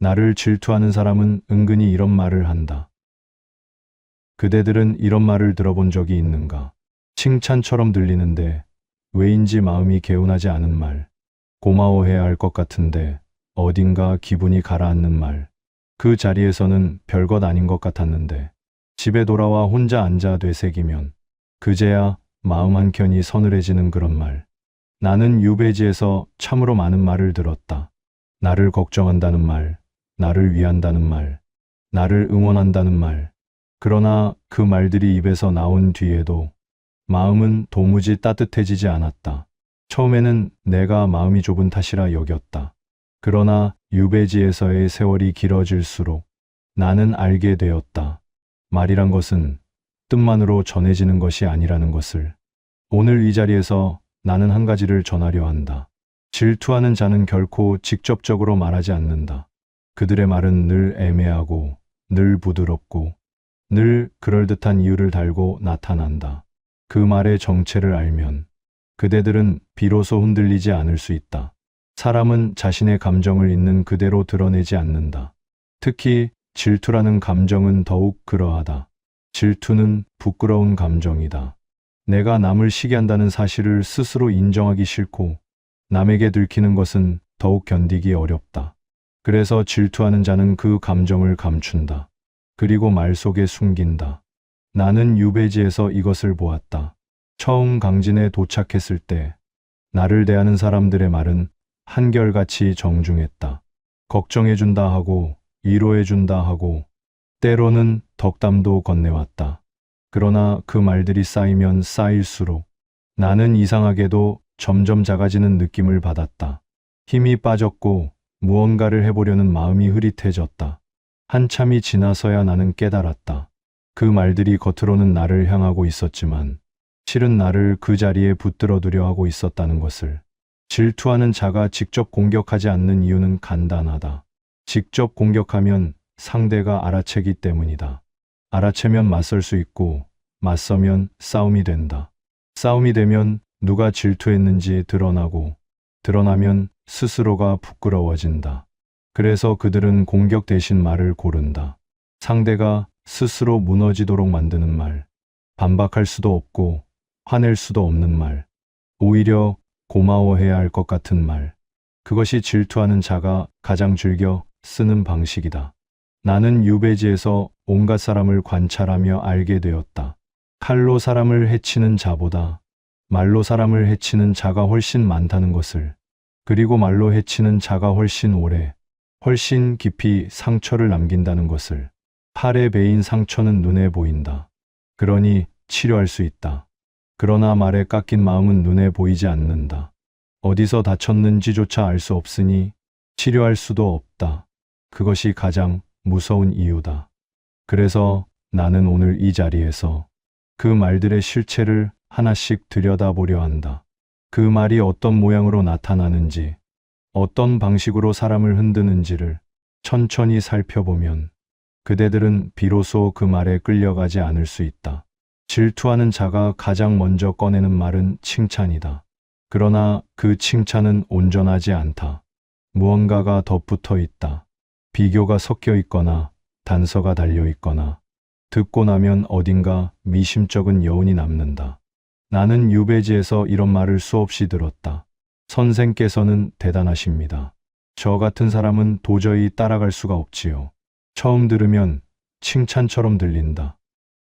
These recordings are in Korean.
나를 질투하는 사람은 은근히 이런 말을 한다. 그대들은 이런 말을 들어본 적이 있는가? 칭찬처럼 들리는데 왜인지 마음이 개운하지 않은 말. 고마워해야 할 것 같은데 어딘가 기분이 가라앉는 말. 그 자리에서는 별것 아닌 것 같았는데 집에 돌아와 혼자 앉아 되새기면 그제야 마음 한켠이 서늘해지는 그런 말. 나는 유배지에서 참으로 많은 말을 들었다. 나를 걱정한다는 말, 나를 위한다는 말, 나를 응원한다는 말. 그러나 그 말들이 입에서 나온 뒤에도 마음은 도무지 따뜻해지지 않았다. 처음에는 내가 마음이 좁은 탓이라 여겼다. 그러나 유배지에서의 세월이 길어질수록 나는 알게 되었다. 말이란 것은 뜻만으로 전해지는 것이 아니라는 것을. 오늘 이 자리에서 나는 한 가지를 전하려 한다. 질투하는 자는 결코 직접적으로 말하지 않는다. 그들의 말은 늘 애매하고 늘 부드럽고 늘 그럴듯한 이유를 달고 나타난다. 그 말의 정체를 알면 그대들은 비로소 흔들리지 않을 수 있다. 사람은 자신의 감정을 있는 그대로 드러내지 않는다. 특히 질투라는 감정은 더욱 그러하다. 질투는 부끄러운 감정이다. 내가 남을 시기한다는 사실을 스스로 인정하기 싫고 남에게 들키는 것은 더욱 견디기 어렵다. 그래서 질투하는 자는 그 감정을 감춘다. 그리고 말 속에 숨긴다. 나는 유배지에서 이것을 보았다. 처음 강진에 도착했을 때 나를 대하는 사람들의 말은 한결같이 정중했다. 걱정해준다 하고 위로해준다 하고 때로는 덕담도 건네왔다. 그러나 그 말들이 쌓이면 쌓일수록 나는 이상하게도 점점 작아지는 느낌을 받았다. 힘이 빠졌고 무언가를 해보려는 마음이 흐릿해졌다. 한참이 지나서야 나는 깨달았다. 그 말들이 겉으로는 나를 향하고 있었지만 실은 나를 그 자리에 붙들어두려 하고 있었다는 것을. 질투하는 자가 직접 공격하지 않는 이유는 간단하다. 직접 공격하면 상대가 알아채기 때문이다. 알아채면 맞설 수 있고 맞서면 싸움이 된다. 싸움이 되면 누가 질투했는지 드러나고 드러나면 스스로가 부끄러워진다. 그래서 그들은 공격 대신 말을 고른다. 상대가 스스로 무너지도록 만드는 말, 반박할 수도 없고 화낼 수도 없는 말, 오히려 고마워해야 할 것 같은 말. 그것이 질투하는 자가 가장 즐겨 쓰는 방식이다. 나는 유배지에서 온갖 사람을 관찰하며 알게 되었다. 칼로 사람을 해치는 자보다 말로 사람을 해치는 자가 훨씬 많다는 것을. 그리고 말로 해치는 자가 훨씬 오래, 훨씬 깊이 상처를 남긴다는 것을. 팔에 베인 상처는 눈에 보인다. 그러니 치료할 수 있다. 그러나 말에 깎인 마음은 눈에 보이지 않는다. 어디서 다쳤는지조차 알 수 없으니 치료할 수도 없다. 그것이 가장 무서운 이유다. 그래서 나는 오늘 이 자리에서 그 말들의 실체를 하나씩 들여다보려 한다. 그 말이 어떤 모양으로 나타나는지, 어떤 방식으로 사람을 흔드는지를 천천히 살펴보면 그대들은 비로소 그 말에 끌려가지 않을 수 있다. 질투하는 자가 가장 먼저 꺼내는 말은 칭찬이다. 그러나 그 칭찬은 온전하지 않다. 무언가가 덧붙어 있다. 비교가 섞여 있거나 단서가 달려 있거나 듣고 나면 어딘가 미심쩍은 여운이 남는다. 나는 유배지에서 이런 말을 수없이 들었다. 선생께서는 대단하십니다. 저 같은 사람은 도저히 따라갈 수가 없지요. 처음 들으면 칭찬처럼 들린다.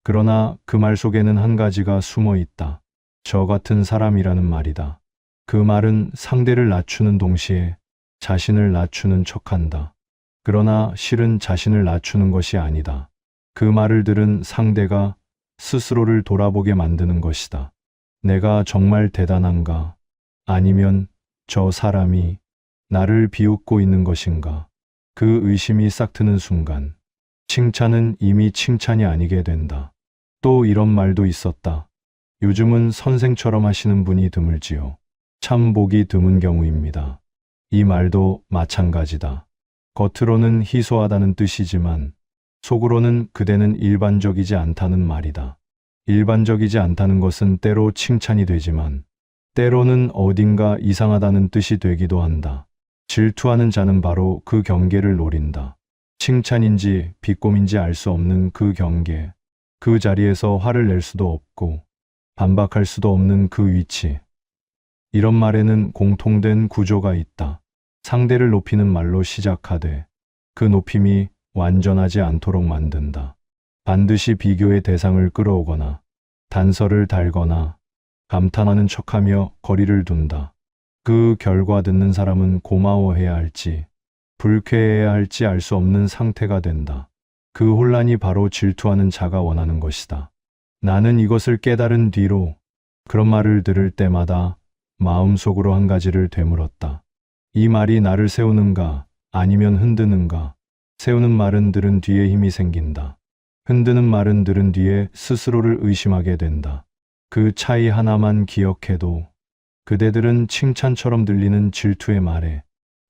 그러나 그 말 속에는 한 가지가 숨어 있다. 저 같은 사람이라는 말이다. 그 말은 상대를 낮추는 동시에 자신을 낮추는 척한다. 그러나 실은 자신을 낮추는 것이 아니다. 그 말을 들은 상대가 스스로를 돌아보게 만드는 것이다. 내가 정말 대단한가? 아니면 저 사람이 나를 비웃고 있는 것인가? 그 의심이 싹 트는 순간 칭찬은 이미 칭찬이 아니게 된다. 또 이런 말도 있었다. 요즘은 선생처럼 하시는 분이 드물지요. 참 보기 드문 경우입니다. 이 말도 마찬가지다. 겉으로는 희소하다는 뜻이지만 속으로는 그대는 일반적이지 않다는 말이다. 일반적이지 않다는 것은 때로 칭찬이 되지만 때로는 어딘가 이상하다는 뜻이 되기도 한다. 질투하는 자는 바로 그 경계를 노린다. 칭찬인지 비꼼인지 알 수 없는 그 경계. 그 자리에서 화를 낼 수도 없고 반박할 수도 없는 그 위치. 이런 말에는 공통된 구조가 있다. 상대를 높이는 말로 시작하되 그 높임이 완전하지 않도록 만든다. 반드시 비교의 대상을 끌어오거나 단서를 달거나 감탄하는 척하며 거리를 둔다. 그 결과 듣는 사람은 고마워해야 할지 불쾌해야 할지 알 수 없는 상태가 된다. 그 혼란이 바로 질투하는 자가 원하는 것이다. 나는 이것을 깨달은 뒤로 그런 말을 들을 때마다 마음속으로 한 가지를 되물었다. 이 말이 나를 세우는가 아니면 흔드는가? 세우는 말은 들은 뒤에 힘이 생긴다. 흔드는 말은 들은 뒤에 스스로를 의심하게 된다. 그 차이 하나만 기억해도 그대들은 칭찬처럼 들리는 질투의 말에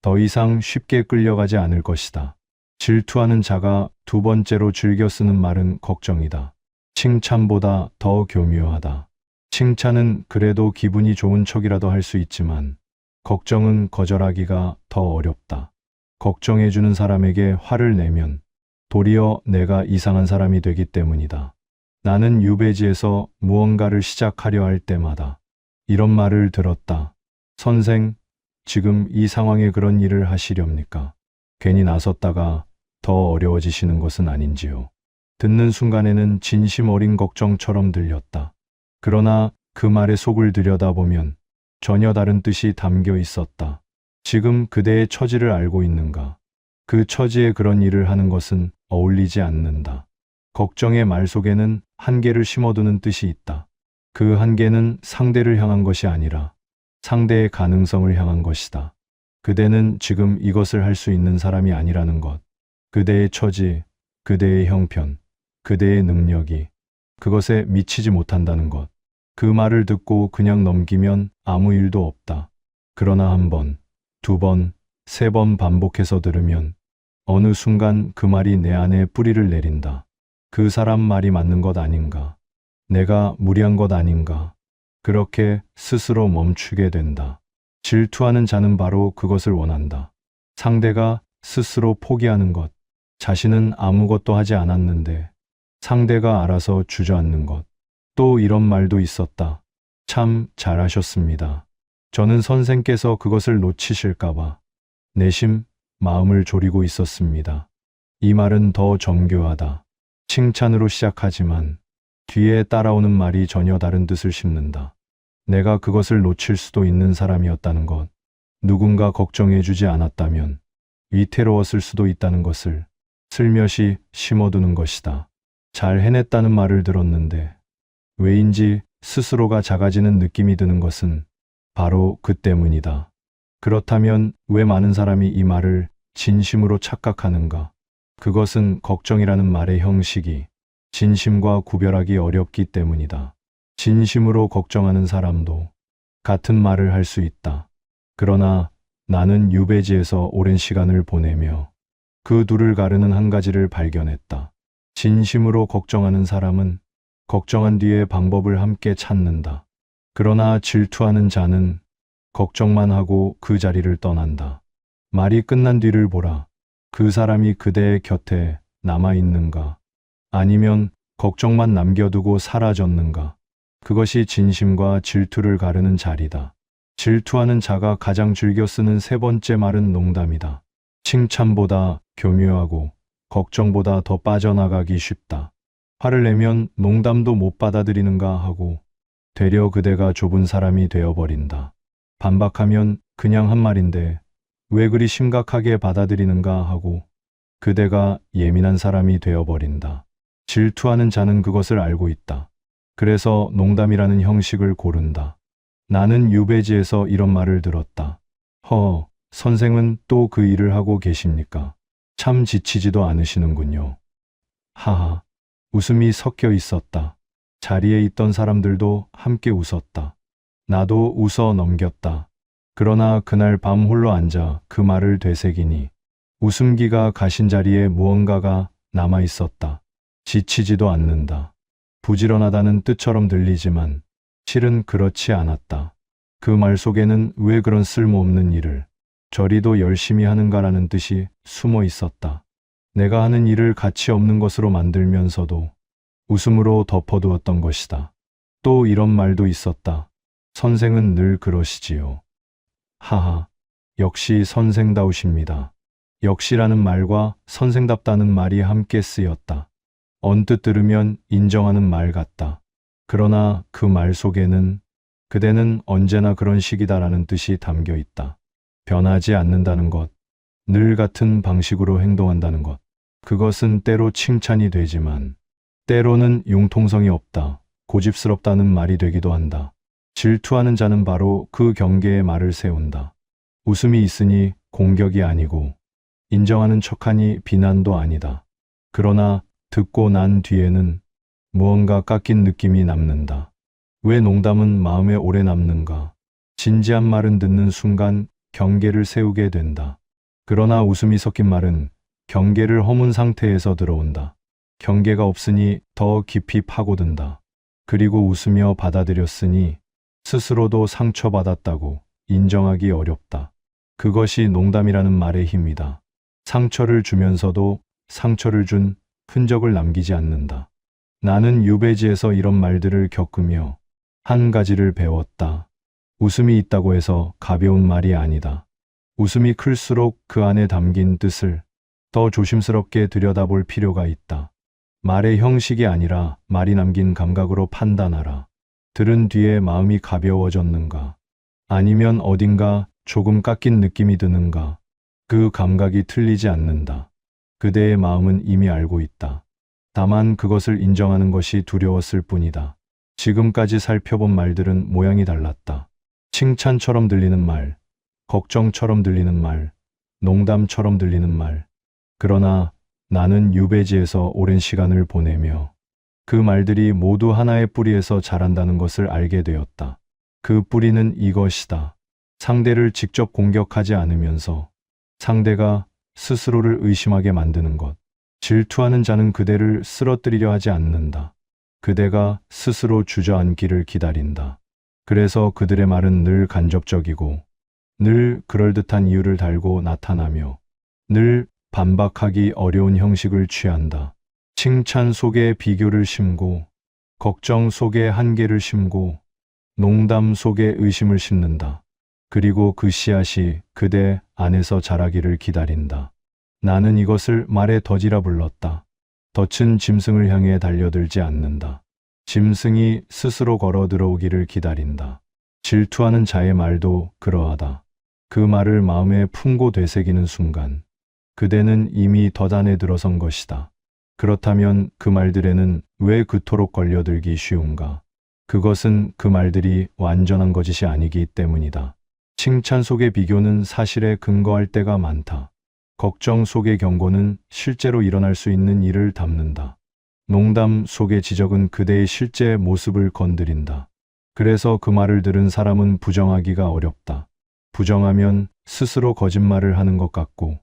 더 이상 쉽게 끌려가지 않을 것이다. 질투하는 자가 두 번째로 즐겨 쓰는 말은 걱정이다. 칭찬보다 더 교묘하다. 칭찬은 그래도 기분이 좋은 척이라도 할 수 있지만 걱정은 거절하기가 더 어렵다. 걱정해주는 사람에게 화를 내면 도리어 내가 이상한 사람이 되기 때문이다. 나는 유배지에서 무언가를 시작하려 할 때마다 이런 말을 들었다. 선생, 지금 이 상황에 그런 일을 하시렵니까? 괜히 나섰다가 더 어려워지시는 것은 아닌지요. 듣는 순간에는 진심 어린 걱정처럼 들렸다. 그러나 그 말의 속을 들여다보면 전혀 다른 뜻이 담겨 있었다. 지금 그대의 처지를 알고 있는가? 그 처지에 그런 일을 하는 것은 어울리지 않는다. 걱정의 말 속에는 한계를 심어두는 뜻이 있다. 그 한계는 상대를 향한 것이 아니라 상대의 가능성을 향한 것이다. 그대는 지금 이것을 할 수 있는 사람이 아니라는 것. 그대의 처지, 그대의 형편, 그대의 능력이 그것에 미치지 못한다는 것. 그 말을 듣고 그냥 넘기면 아무 일도 없다. 그러나 한 번, 두 번, 세 번 반복해서 들으면 어느 순간 그 말이 내 안에 뿌리를 내린다. 그 사람 말이 맞는 것 아닌가? 내가 무리한 것 아닌가? 그렇게 스스로 멈추게 된다. 질투하는 자는 바로 그것을 원한다. 상대가 스스로 포기하는 것. 자신은 아무것도 하지 않았는데 상대가 알아서 주저앉는 것. 또 이런 말도 있었다. 참 잘하셨습니다. 저는 선생께서 그것을 놓치실까봐 내심 마음을 졸이고 있었습니다. 이 말은 더 정교하다. 칭찬으로 시작하지만 뒤에 따라오는 말이 전혀 다른 뜻을 심는다. 내가 그것을 놓칠 수도 있는 사람이었다는 것. 누군가 걱정해주지 않았다면 위태로웠을 수도 있다는 것을 슬며시 심어두는 것이다. 잘 해냈다는 말을 들었는데 왜인지 스스로가 작아지는 느낌이 드는 것은 바로 그 때문이다. 그렇다면 왜 많은 사람이 이 말을 진심으로 착각하는가? 그것은 걱정이라는 말의 형식이 진심과 구별하기 어렵기 때문이다. 진심으로 걱정하는 사람도 같은 말을 할 수 있다. 그러나 나는 유배지에서 오랜 시간을 보내며 그 둘을 가르는 한 가지를 발견했다. 진심으로 걱정하는 사람은 걱정한 뒤에 방법을 함께 찾는다. 그러나 질투하는 자는 걱정만 하고 그 자리를 떠난다. 말이 끝난 뒤를 보라. 그 사람이 그대의 곁에 남아있는가? 아니면 걱정만 남겨두고 사라졌는가? 그것이 진심과 질투를 가르는 자리다. 질투하는 자가 가장 즐겨 쓰는 세 번째 말은 농담이다. 칭찬보다 교묘하고 걱정보다 더 빠져나가기 쉽다. 화를 내면 농담도 못 받아들이는가 하고 되려 그대가 좁은 사람이 되어버린다. 반박하면 그냥 한 말인데 왜 그리 심각하게 받아들이는가 하고 그대가 예민한 사람이 되어버린다. 질투하는 자는 그것을 알고 있다. 그래서 농담이라는 형식을 고른다. 나는 유배지에서 이런 말을 들었다. 선생은 또 그 일을 하고 계십니까? 참 지치지도 않으시는군요. 하하. 웃음이 섞여 있었다. 자리에 있던 사람들도 함께 웃었다. 나도 웃어 넘겼다. 그러나 그날 밤 홀로 앉아 그 말을 되새기니 웃음기가 가신 자리에 무언가가 남아 있었다. 지치지도 않는다. 부지런하다는 뜻처럼 들리지만 실은 그렇지 않았다. 그 말 속에는 왜 그런 쓸모없는 일을 저리도 열심히 하는가라는 뜻이 숨어 있었다. 내가 하는 일을 가치 없는 것으로 만들면서도 웃음으로 덮어두었던 것이다. 또 이런 말도 있었다. 선생은 늘 그러시지요. 하하, 역시 선생다우십니다. 역시라는 말과 선생답다는 말이 함께 쓰였다. 언뜻 들으면 인정하는 말 같다. 그러나 그 말 속에는 그대는 언제나 그런 식이다라는 뜻이 담겨 있다. 변하지 않는다는 것, 늘 같은 방식으로 행동한다는 것. 그것은 때로 칭찬이 되지만 때로는 융통성이 없다, 고집스럽다는 말이 되기도 한다. 질투하는 자는 바로 그 경계에 말을 세운다. 웃음이 있으니 공격이 아니고 인정하는 척하니 비난도 아니다. 그러나 듣고 난 뒤에는 무언가 깎인 느낌이 남는다. 왜 농담은 마음에 오래 남는가? 진지한 말은 듣는 순간 경계를 세우게 된다. 그러나 웃음이 섞인 말은 경계를 허문 상태에서 들어온다. 경계가 없으니 더 깊이 파고든다. 그리고 웃으며 받아들였으니 스스로도 상처받았다고 인정하기 어렵다. 그것이 농담이라는 말의 힘이다. 상처를 주면서도 상처를 준 흔적을 남기지 않는다. 나는 유배지에서 이런 말들을 겪으며 한 가지를 배웠다. 웃음이 있다고 해서 가벼운 말이 아니다. 웃음이 클수록 그 안에 담긴 뜻을 더 조심스럽게 들여다볼 필요가 있다. 말의 형식이 아니라 말이 남긴 감각으로 판단하라. 들은 뒤에 마음이 가벼워졌는가? 아니면 어딘가 조금 깎인 느낌이 드는가? 그 감각이 틀리지 않는다. 그대의 마음은 이미 알고 있다. 다만 그것을 인정하는 것이 두려웠을 뿐이다. 지금까지 살펴본 말들은 모양이 달랐다. 칭찬처럼 들리는 말, 걱정처럼 들리는 말, 농담처럼 들리는 말. 그러나 나는 유배지에서 오랜 시간을 보내며 그 말들이 모두 하나의 뿌리에서 자란다는 것을 알게 되었다. 그 뿌리는 이것이다. 상대를 직접 공격하지 않으면서 상대가 스스로를 의심하게 만드는 것. 질투하는 자는 그대를 쓰러뜨리려 하지 않는다. 그대가 스스로 주저앉기를 기다린다. 그래서 그들의 말은 늘 간접적이고 늘 그럴듯한 이유를 달고 나타나며 늘 반박하기 어려운 형식을 취한다. 칭찬 속에 비교를 심고 걱정 속에 한계를 심고 농담 속에 의심을 심는다. 그리고 그 씨앗이 그대 안에서 자라기를 기다린다. 나는 이것을 말의 덫이라 불렀다. 덫은 짐승을 향해 달려들지 않는다. 짐승이 스스로 걸어 들어오기를 기다린다. 질투하는 자의 말도 그러하다. 그 말을 마음에 품고 되새기는 순간 그대는 이미 덫 안에 들어선 것이다. 그렇다면 그 말들에는 왜 그토록 걸려들기 쉬운가? 그것은 그 말들이 완전한 거짓이 아니기 때문이다. 칭찬 속의 비교는 사실에 근거할 때가 많다. 걱정 속의 경고는 실제로 일어날 수 있는 일을 담는다. 농담 속의 지적은 그대의 실제 모습을 건드린다. 그래서 그 말을 들은 사람은 부정하기가 어렵다. 부정하면 스스로 거짓말을 하는 것 같고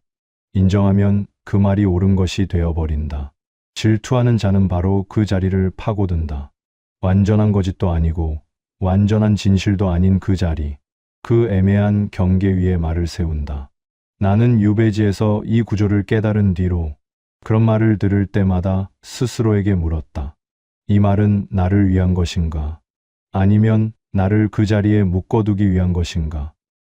인정하면 그 말이 옳은 것이 되어버린다. 질투하는 자는 바로 그 자리를 파고든다. 완전한 거짓도 아니고 완전한 진실도 아닌 그 자리, 그 애매한 경계 위에 말을 세운다. 나는 유배지에서 이 구조를 깨달은 뒤로 그런 말을 들을 때마다 스스로에게 물었다. 이 말은 나를 위한 것인가? 아니면 나를 그 자리에 묶어두기 위한 것인가?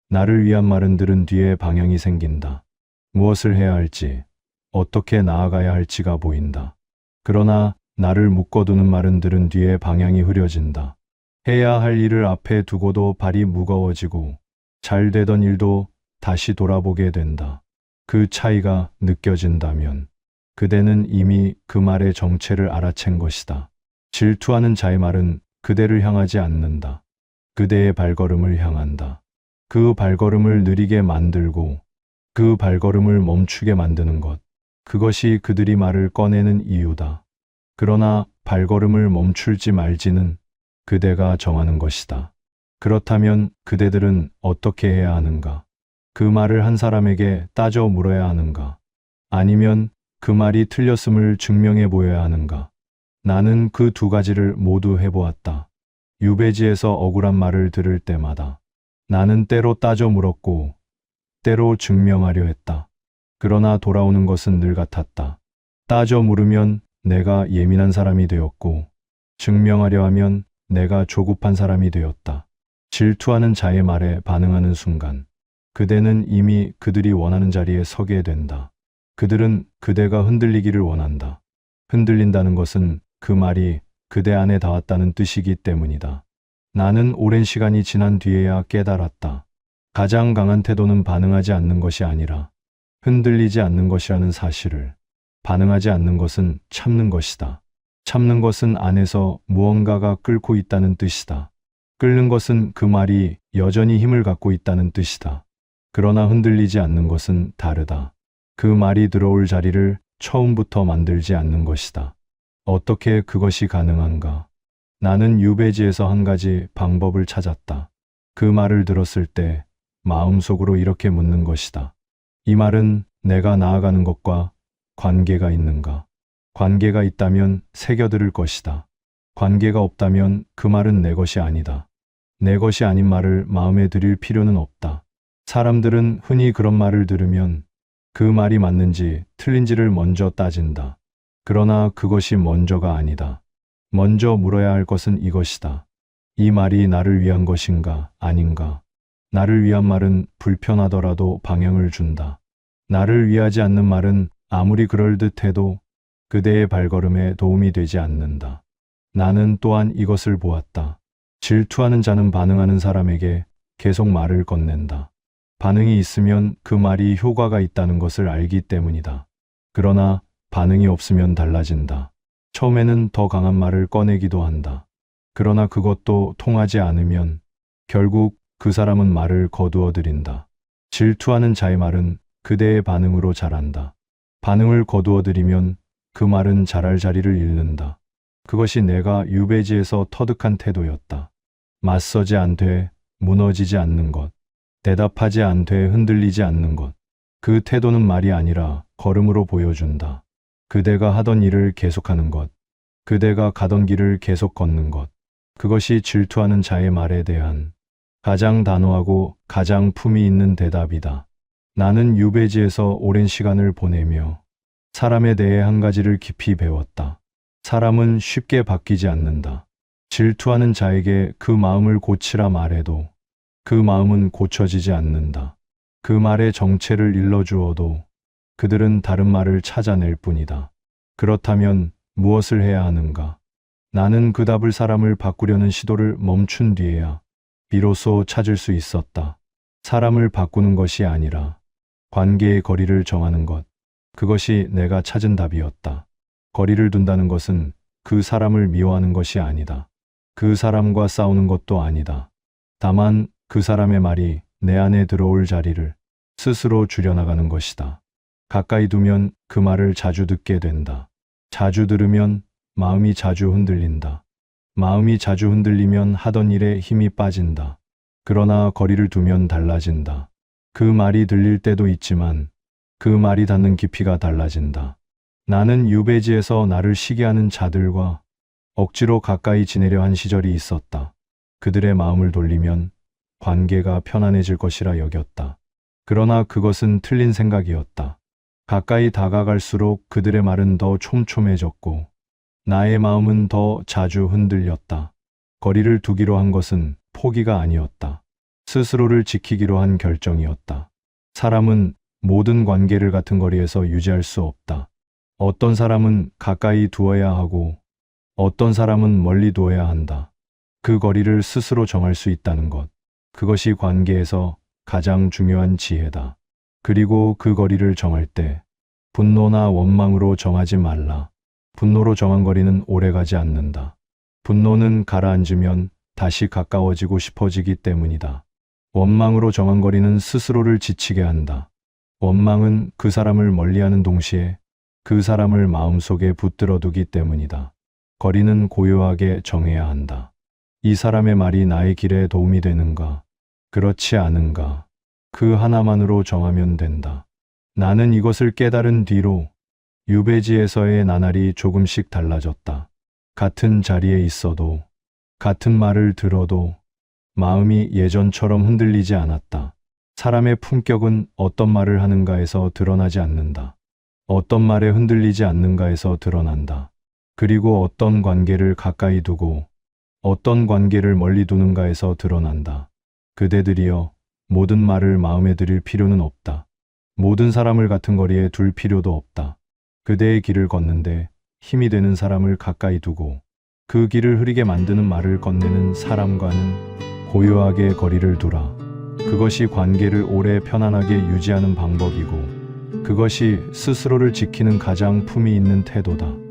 나를 위한 말은 들은 뒤에 방향이 생긴다. 무엇을 해야 할지, 어떻게 나아가야 할지가 보인다. 그러나 나를 묶어두는 말은 들은 뒤에 방향이 흐려진다. 해야 할 일을 앞에 두고도 발이 무거워지고 잘 되던 일도 다시 돌아보게 된다. 그 차이가 느껴진다면 그대는 이미 그 말의 정체를 알아챈 것이다. 질투하는 자의 말은 그대를 향하지 않는다. 그대의 발걸음을 향한다. 그 발걸음을 느리게 만들고 그 발걸음을 멈추게 만드는 것. 그것이 그들이 말을 꺼내는 이유다. 그러나 발걸음을 멈출지 말지는 그대가 정하는 것이다. 그렇다면 그대들은 어떻게 해야 하는가? 그 말을 한 사람에게 따져 물어야 하는가? 아니면 그 말이 틀렸음을 증명해 보여야 하는가? 나는 그 두 가지를 모두 해보았다. 유배지에서 억울한 말을 들을 때마다 나는 때로 따져 물었고 때로 증명하려 했다. 그러나 돌아오는 것은 늘 같았다. 따져 물으면 내가 예민한 사람이 되었고, 증명하려 하면 내가 조급한 사람이 되었다. 질투하는 자의 말에 반응하는 순간, 그대는 이미 그들이 원하는 자리에 서게 된다. 그들은 그대가 흔들리기를 원한다. 흔들린다는 것은 그 말이 그대 안에 닿았다는 뜻이기 때문이다. 나는 오랜 시간이 지난 뒤에야 깨달았다. 가장 강한 태도는 반응하지 않는 것이 아니라 흔들리지 않는 것이라는 사실을. 반응하지 않는 것은 참는 것이다. 참는 것은 안에서 무언가가 끓고 있다는 뜻이다. 끓는 것은 그 말이 여전히 힘을 갖고 있다는 뜻이다. 그러나 흔들리지 않는 것은 다르다. 그 말이 들어올 자리를 처음부터 만들지 않는 것이다. 어떻게 그것이 가능한가? 나는 유배지에서 한 가지 방법을 찾았다. 그 말을 들었을 때 마음속으로 이렇게 묻는 것이다. 이 말은 내가 나아가는 것과 관계가 있는가? 관계가 있다면 새겨들을 것이다. 관계가 없다면 그 말은 내 것이 아니다. 내 것이 아닌 말을 마음에 들일 필요는 없다. 사람들은 흔히 그런 말을 들으면 그 말이 맞는지 틀린지를 먼저 따진다. 그러나 그것이 먼저가 아니다. 먼저 물어야 할 것은 이것이다. 이 말이 나를 위한 것인가, 아닌가? 나를 위한 말은 불편하더라도 방향을 준다. 나를 위하지 않는 말은 아무리 그럴듯해도 그대의 발걸음에 도움이 되지 않는다. 나는 또한 이것을 보았다. 질투하는 자는 반응하는 사람에게 계속 말을 건넨다. 반응이 있으면 그 말이 효과가 있다는 것을 알기 때문이다. 그러나 반응이 없으면 달라진다. 처음에는 더 강한 말을 꺼내기도 한다. 그러나 그것도 통하지 않으면 결국 그 사람은 말을 거두어 들인다. 질투하는 자의 말은 그대의 반응으로 자란다. 반응을 거두어 들이면 그 말은 자랄 자리를 잃는다. 그것이 내가 유배지에서 터득한 태도였다. 맞서지 않되 무너지지 않는 것. 대답하지 않되 흔들리지 않는 것. 그 태도는 말이 아니라 걸음으로 보여준다. 그대가 하던 일을 계속하는 것. 그대가 가던 길을 계속 걷는 것. 그것이 질투하는 자의 말에 대한 가장 단호하고 가장 품위 있는 대답이다. 나는 유배지에서 오랜 시간을 보내며 사람에 대해 한 가지를 깊이 배웠다. 사람은 쉽게 바뀌지 않는다. 질투하는 자에게 그 마음을 고치라 말해도 그 마음은 고쳐지지 않는다. 그 말의 정체를 일러주어도 그들은 다른 말을 찾아낼 뿐이다. 그렇다면 무엇을 해야 하는가? 나는 그 답을 사람을 바꾸려는 시도를 멈춘 뒤에야 비로소 찾을 수 있었다. 사람을 바꾸는 것이 아니라 관계의 거리를 정하는 것. 그것이 내가 찾은 답이었다. 거리를 둔다는 것은 그 사람을 미워하는 것이 아니다. 그 사람과 싸우는 것도 아니다. 다만 그 사람의 말이 내 안에 들어올 자리를 스스로 줄여나가는 것이다. 가까이 두면 그 말을 자주 듣게 된다. 자주 들으면 마음이 자주 흔들린다. 마음이 자주 흔들리면 하던 일에 힘이 빠진다. 그러나 거리를 두면 달라진다. 그 말이 들릴 때도 있지만 그 말이 닿는 깊이가 달라진다. 나는 유배지에서 나를 시기하는 자들과 억지로 가까이 지내려 한 시절이 있었다. 그들의 마음을 돌리면 관계가 편안해질 것이라 여겼다. 그러나 그것은 틀린 생각이었다. 가까이 다가갈수록 그들의 말은 더 촘촘해졌고 나의 마음은 더 자주 흔들렸다. 거리를 두기로 한 것은 포기가 아니었다. 스스로를 지키기로 한 결정이었다. 사람은 모든 관계를 같은 거리에서 유지할 수 없다. 어떤 사람은 가까이 두어야 하고 어떤 사람은 멀리 두어야 한다. 그 거리를 스스로 정할 수 있다는 것. 그것이 관계에서 가장 중요한 지혜다. 그리고 그 거리를 정할 때 분노나 원망으로 정하지 말라. 분노로 정한 거리는 오래가지 않는다. 분노는 가라앉으면 다시 가까워지고 싶어지기 때문이다. 원망으로 정한 거리는 스스로를 지치게 한다. 원망은 그 사람을 멀리하는 동시에 그 사람을 마음속에 붙들어 두기 때문이다. 거리는 고요하게 정해야 한다. 이 사람의 말이 나의 길에 도움이 되는가? 그렇지 않은가? 그 하나만으로 정하면 된다. 나는 이것을 깨달은 뒤로 유배지에서의 나날이 조금씩 달라졌다. 같은 자리에 있어도, 같은 말을 들어도 마음이 예전처럼 흔들리지 않았다. 사람의 품격은 어떤 말을 하는가에서 드러나지 않는다. 어떤 말에 흔들리지 않는가에서 드러난다. 그리고 어떤 관계를 가까이 두고 어떤 관계를 멀리 두는가에서 드러난다. 그대들이여, 모든 말을 마음에 들일 필요는 없다. 모든 사람을 같은 거리에 둘 필요도 없다. 그대의 길을 걷는데 힘이 되는 사람을 가까이 두고 그 길을 흐리게 만드는 말을 건네는 사람과는 고요하게 거리를 두라. 그것이 관계를 오래 편안하게 유지하는 방법이고 그것이 스스로를 지키는 가장 품위 있는 태도다.